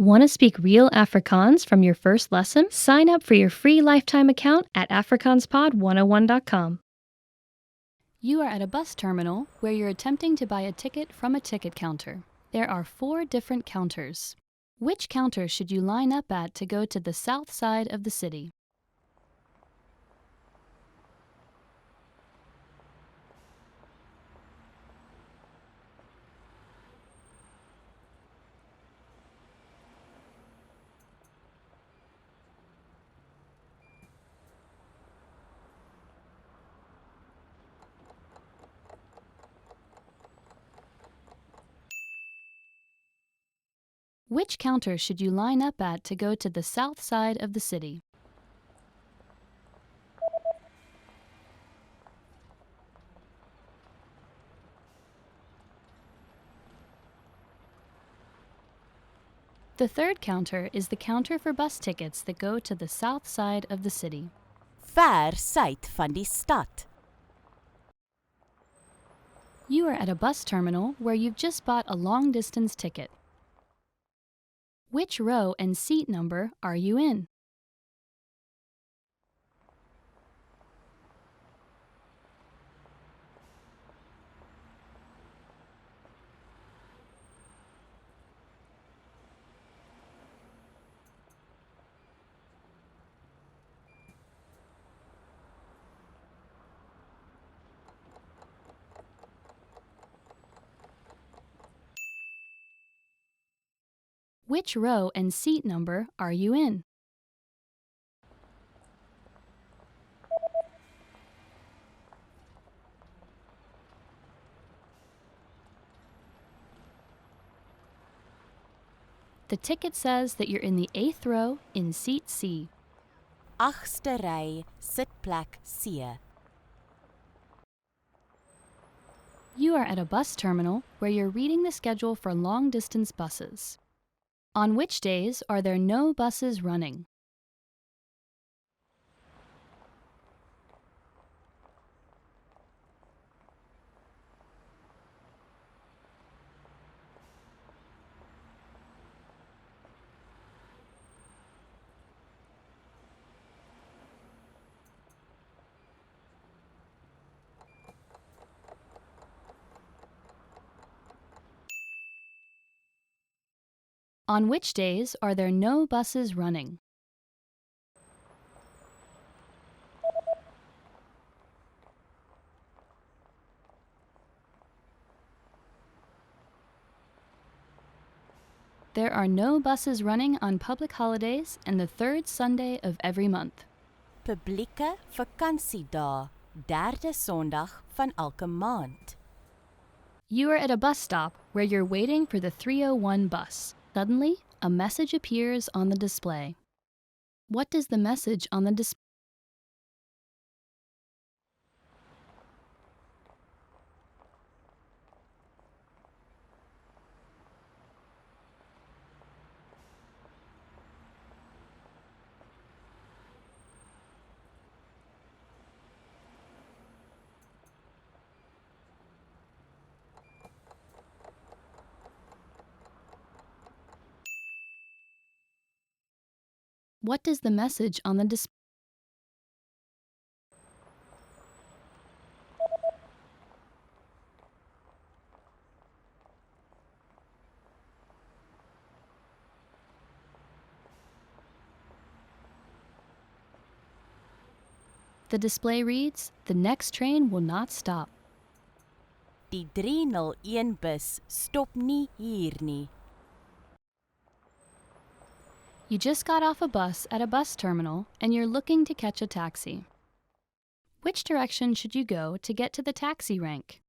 Want to speak real Afrikaans from your first lesson? Sign up for your free lifetime account at afrikaanspod101.com. You are at a bus terminal where you're attempting to buy a ticket from a ticket counter. There are 4 different counters. Which counter should you line up at to go to the south side of the city? Which counter should you line up at to go to the south side of the city? The third counter is the counter for bus tickets that go to the south side of the city. Ver suid van die stad. You are at a bus terminal where you've just bought a long-distance ticket. Which row and seat number are you in? Which row and seat number are you in? The ticket says that you're in the 8th row in seat C. Agste ry, sitplek C. You are at a bus terminal where you're reading the schedule for long-distance buses. On which days are there no buses running? On which days are there no buses running? There are no buses running on public holidays and the 3rd Sunday of every month. Publieke vakansiedae, 3de Sondag van elke maand. You are at a bus stop where you're waiting for the 301 bus. Suddenly, a message appears on the display. What does the message on the display? What does the message on the display? The display reads, "The next train will not stop." Die 301 bus stop nie hier nie. You just got off a bus at a bus terminal and you're looking to catch a taxi. Which direction should you go to get to the taxi rank?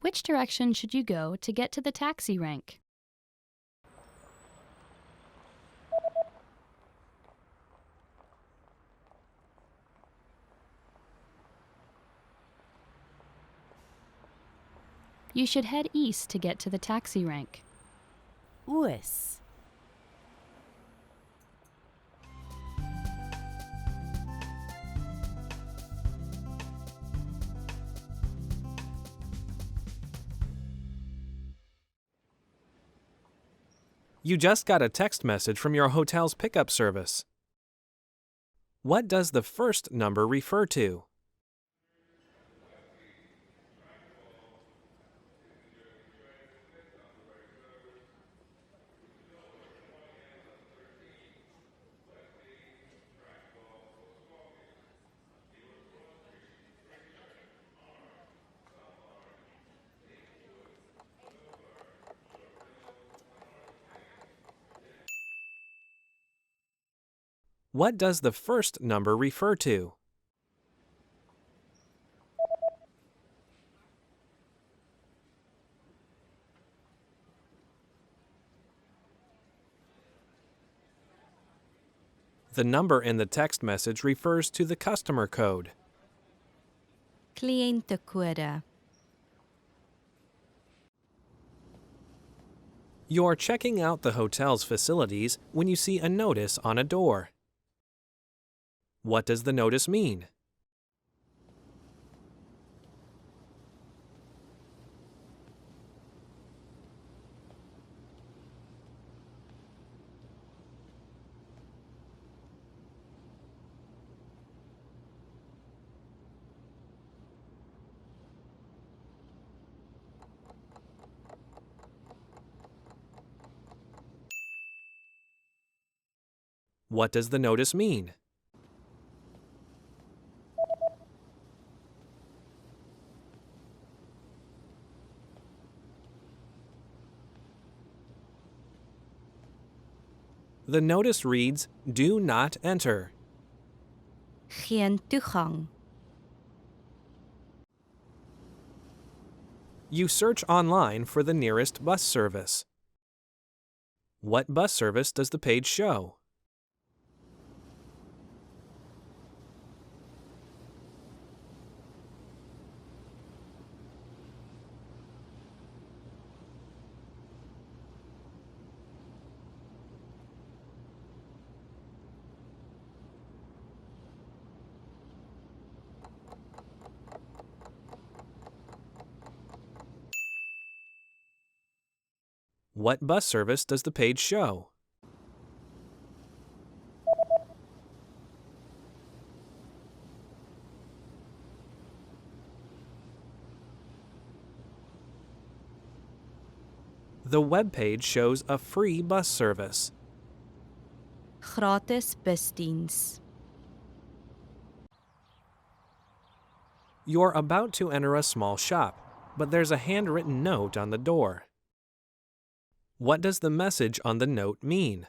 Which direction should you go to get to the taxi rank? You should head east to get to the taxi rank. Oos. You just got a text message from your hotel's pickup service. What does the first number refer to? What does the first number refer to? The number in the text message refers to the customer code. Kliëntekode. You're checking out the hotel's facilities when you see a notice on a door. What does the notice mean? What does the notice mean? The notice reads, "Do not enter." Geen toegang. You search online for the nearest bus service. What bus service does the page show? What bus service does the page show? The web page shows a free bus service. Gratis busdiens. You're about to enter a small shop, but there's a handwritten note on the door. What does the message on the note mean?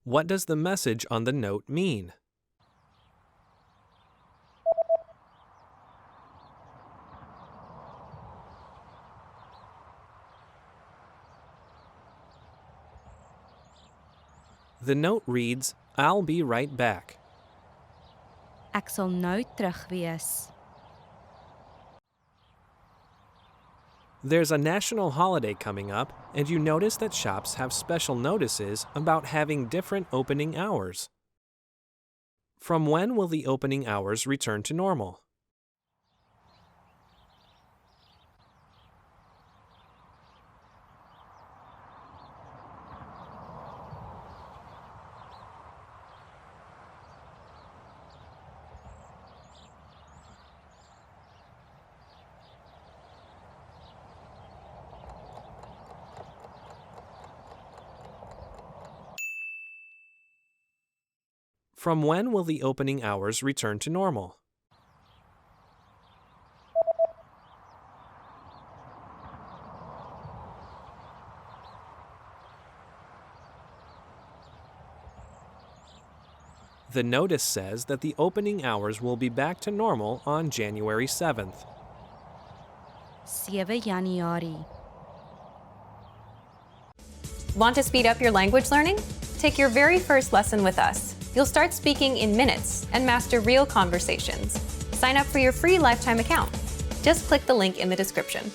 What does the message on the note mean? The note reads, "I'll be right back." Ek sal nou terug wees. There's a national holiday coming up, and you notice that shops have special notices about having different opening hours. From when will the opening hours return to normal? From when will the opening hours return to normal? The notice says that the opening hours will be back to normal on January 7th. 7 Januarie. Want to speed up your language learning? Take your very first lesson with us. You'll start speaking in minutes and master real conversations. Sign up for your free lifetime account. Just click the link in the description.